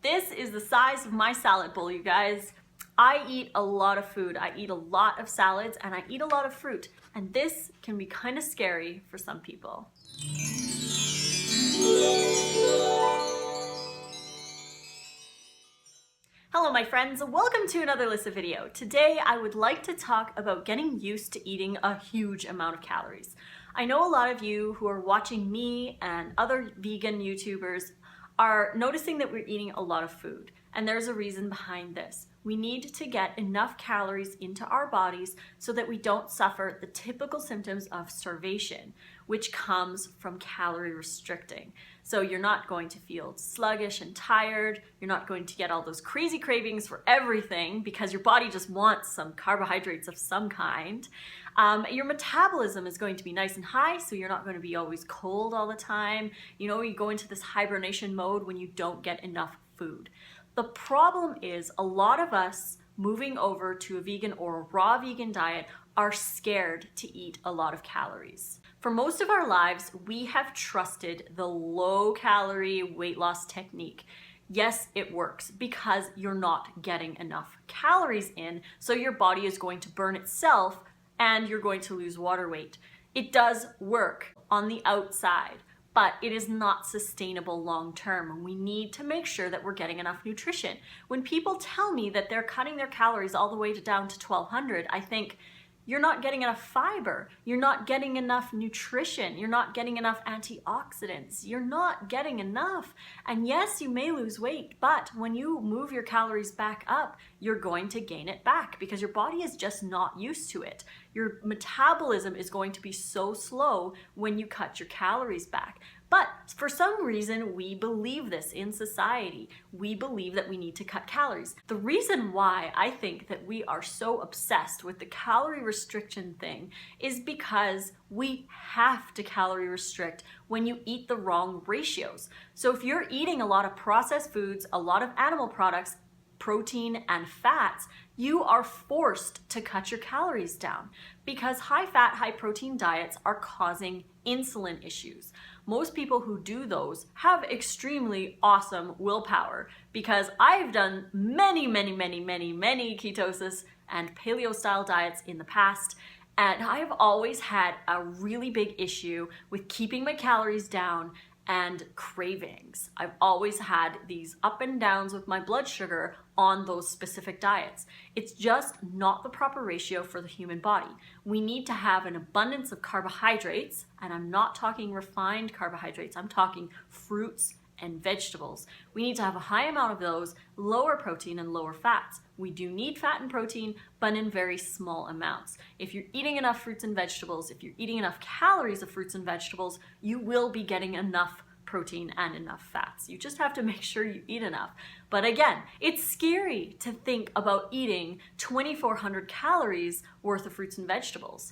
This is the size of my salad bowl, you guys. I eat a lot of food. I eat a lot of salads and I eat a lot of fruit. And this can be kind of scary for some people. Hello my friends, welcome to another Lissa video. Today I would like to talk about getting used to eating a huge amount of calories. I know a lot of you who are watching me and other vegan YouTubers are noticing that we're eating a lot of food, and there's a reason behind this. We need to get enough calories into our bodies so that we don't suffer the typical symptoms of starvation, which comes from calorie restricting. So you're not going to feel sluggish and tired. You're not going to get all those crazy cravings for everything because your body just wants some carbohydrates of some kind. Your metabolism is going to be nice and high, so you're not going to be always cold all the time. You know, you go into this hibernation mode when you don't get enough food. The problem is a lot of us moving over to a vegan or a raw vegan diet are scared to eat a lot of calories. For most of our lives, we have trusted the low-calorie weight loss technique. Yes, it works because you're not getting enough calories in, so your body is going to burn itself and you're going to lose water weight. It does work on the outside, but it is not sustainable long term. We need to make sure that we're getting enough nutrition. When people tell me that they're cutting their calories all the way down to 1200, I think, you're not getting enough fiber, you're not getting enough nutrition, you're not getting enough antioxidants, you're not getting enough. And yes, you may lose weight, but when you move your calories back up, you're going to gain it back because your body is just not used to it. Your metabolism is going to be so slow when you cut your calories back. But for some reason, we believe this in society. We believe that we need to cut calories. The reason why I think that we are so obsessed with the calorie restriction thing is because we have to calorie restrict when you eat the wrong ratios. So if you're eating a lot of processed foods, a lot of animal products, protein and fats, you are forced to cut your calories down because high fat, high protein diets are causing insulin issues. Most people who do those have extremely awesome willpower because I've done many ketosis and paleo style diets in the past, and I've always had a really big issue with keeping my calories down and cravings. I've always had these up and downs with my blood sugar on those specific diets. It's just not the proper ratio for the human body. We need to have an abundance of carbohydrates, and I'm not talking refined carbohydrates, I'm talking fruits and vegetables. We need to have a high amount of those, lower protein and lower fats. We do need fat and protein, but in very small amounts. If you're eating enough fruits and vegetables, if you're eating enough calories of fruits and vegetables, you will be getting enough protein and enough fats. You just have to make sure you eat enough. But again, it's scary to think about eating 2,400 calories worth of fruits and vegetables.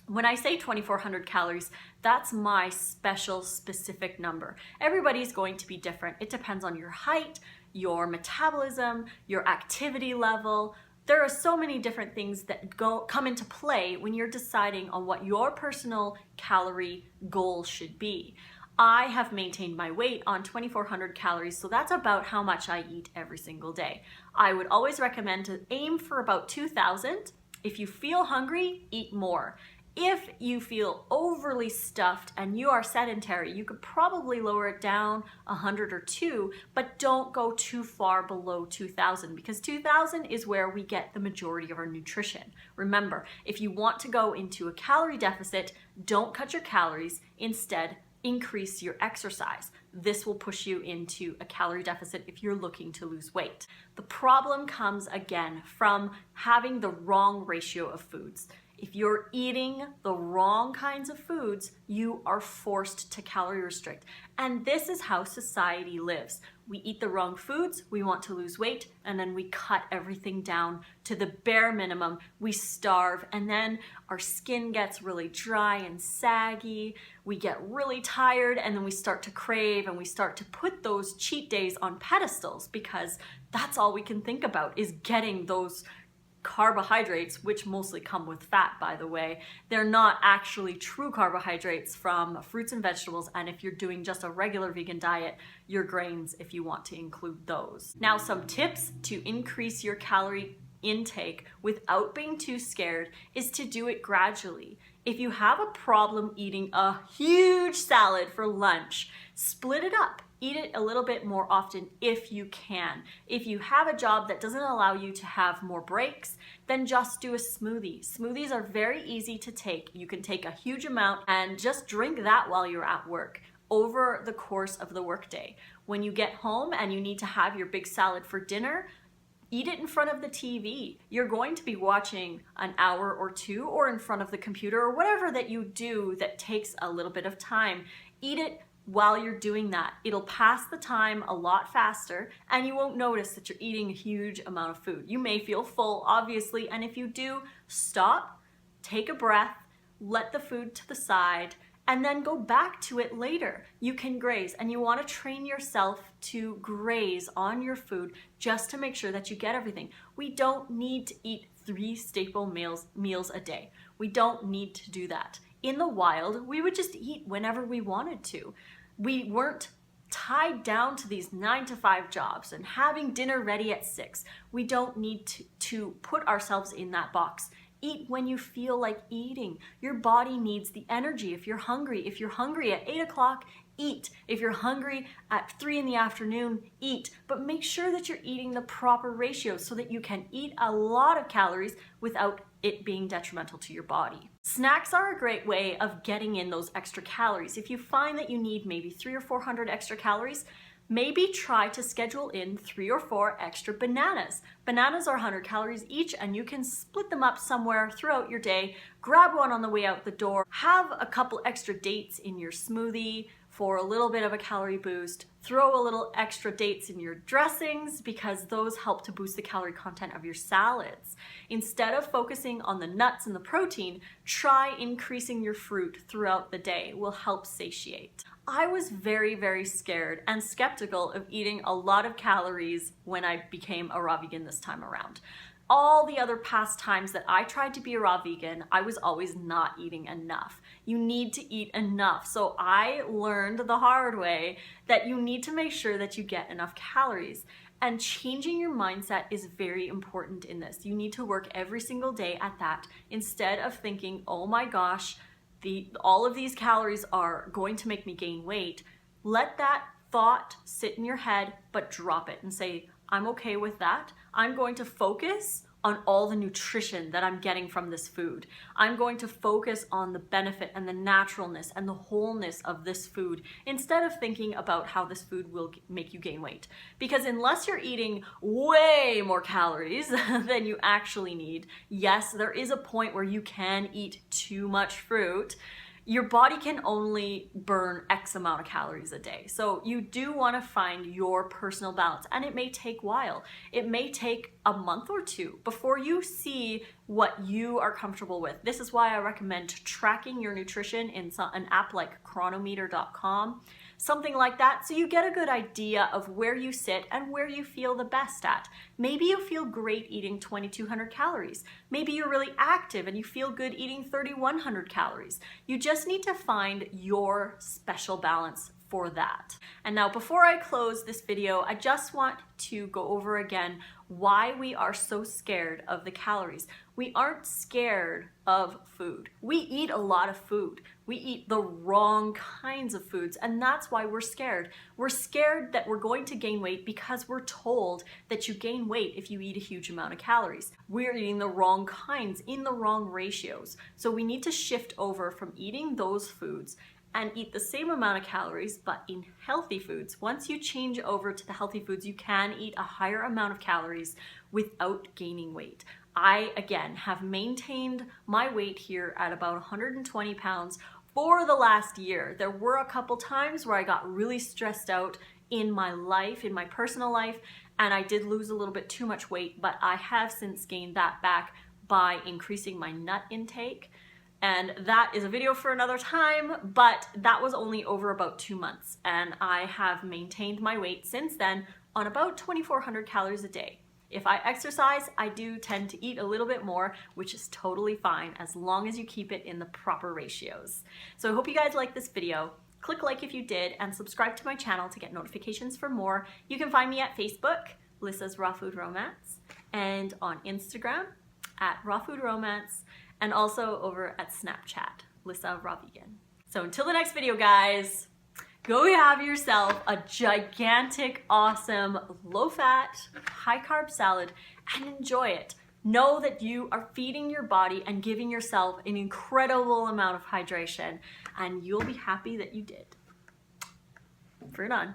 When I say 2,400 calories, that's my special specific number. Everybody's going to be different. It depends on your height, your metabolism, your activity level. There are so many different things that come into play when you're deciding on what your personal calorie goal should be. I have maintained my weight on 2,400 calories, so that's about how much I eat every single day. I would always recommend to aim for about 2,000. If you feel hungry, eat more. If you feel overly stuffed and you are sedentary, you could probably lower it down 100 or 2, but don't go too far below 2,000 because 2,000 is where we get the majority of our nutrition. Remember, if you want to go into a calorie deficit, don't cut your calories. Instead, increase your exercise. This will push you into a calorie deficit if you're looking to lose weight. The problem comes again from having the wrong ratio of foods. If you're eating the wrong kinds of foods, you are forced to calorie restrict. And this is how society lives. We eat the wrong foods, we want to lose weight, and then we cut everything down to the bare minimum. We starve, and then our skin gets really dry and saggy. We get really tired, and then we start to crave, and we start to put those cheat days on pedestals because that's all we can think about is getting those carbohydrates, which mostly come with fat, by the way. They're not actually true carbohydrates from fruits and vegetables, and if you're doing just a regular vegan diet, your grains if you want to include those. Now, some tips to increase your calorie intake without being too scared is to do it gradually. If you have a problem eating a huge salad for lunch, split it up. Eat it a little bit more often if you can. If you have a job that doesn't allow you to have more breaks, then just do a smoothie. Smoothies are very easy to take. You can take a huge amount and just drink that while you're at work over the course of the workday. When you get home and you need to have your big salad for dinner, eat it in front of the TV. You're going to be watching an hour or two, or in front of the computer, or whatever that you do that takes a little bit of time. Eat it while you're doing that. It'll pass the time a lot faster, and you won't notice that you're eating a huge amount of food. You may feel full, obviously, and if you do, stop, take a breath, let the food to the side, and then go back to it later. You can graze, and you want to train yourself to graze on your food just to make sure that you get everything. We don't need to eat 3 staple meals a day. We don't need to do that. In the wild, we would just eat whenever we wanted to. We weren't tied down to these 9-to-5 jobs and having dinner ready at 6. We don't need to put ourselves in that box. Eat when you feel like eating. Your body needs the energy. If you're hungry at 8 o'clock, eat. If you're hungry at 3 in the afternoon, eat. But make sure that you're eating the proper ratio so that you can eat a lot of calories without it being detrimental to your body. Snacks are a great way of getting in those extra calories. If you find that you need maybe 300 or 400 extra calories, maybe try to schedule in 3 or 4 extra bananas. Bananas are 100 calories each, and you can split them up somewhere throughout your day. Grab one on the way out the door. Have a couple extra dates in your smoothie for a little bit of a calorie boost. Throw a little extra dates in your dressings because those help to boost the calorie content of your salads. Instead of focusing on the nuts and the protein, try increasing your fruit throughout the day. It will help satiate. I was very, very scared and skeptical of eating a lot of calories when I became a raw vegan this time around. All the other past times that I tried to be a raw vegan, I was always not eating enough. You need to eat enough. So I learned the hard way that you need to make sure that you get enough calories. And changing your mindset is very important in this. You need to work every single day at that instead of thinking, oh my gosh, all of these calories are going to make me gain weight. Let that thought sit in your head, but drop it and say, I'm okay with that. I'm going to focus on all the nutrition that I'm getting from this food. I'm going to focus on the benefit and the naturalness and the wholeness of this food instead of thinking about how this food will make you gain weight. Because unless you're eating way more calories than you actually need, yes, there is a point where you can eat too much fruit. Your body can only burn X amount of calories a day. So you do want to find your personal balance, and it may take a while. It may take a month or 2 before you see what you are comfortable with. This is why I recommend tracking your nutrition in an app like chronometer.com, something like that, so you get a good idea of where you sit and where you feel the best at. Maybe you feel great eating 2,200 calories. Maybe you're really active and you feel good eating 3,100 calories. You just need to find your special balance for that. And now, before I close this video, I just want to go over again why we are so scared of the calories. We aren't scared of food. We eat a lot of food. We eat the wrong kinds of foods, and that's why we're scared. We're scared that we're going to gain weight because we're told that you gain weight if you eat a huge amount of calories. We're eating the wrong kinds in the wrong ratios. So we need to shift over from eating those foods and eat the same amount of calories, but in healthy foods. Once you change over to the healthy foods, you can eat a higher amount of calories without gaining weight. I, again, have maintained my weight here at about 120 pounds for the last year. There were a couple times where I got really stressed out in my life, in my personal life, and I did lose a little bit too much weight, but I have since gained that back by increasing my nut intake. And that is a video for another time, but that was only over about 2 months. And I have maintained my weight since then on about 2,400 calories a day. If I exercise, I do tend to eat a little bit more, which is totally fine as long as you keep it in the proper ratios. So I hope you guys liked this video. Click like if you did and subscribe to my channel to get notifications for more. You can find me at Facebook, Lissa's Raw Food Romance, and on Instagram at Raw Food Romance, and also over at Snapchat, Lissa Raw Vegan. So until the next video, guys, go have yourself a gigantic, awesome, low-fat, high-carb salad and enjoy it. Know that you are feeding your body and giving yourself an incredible amount of hydration, and you'll be happy that you did. Fruit on.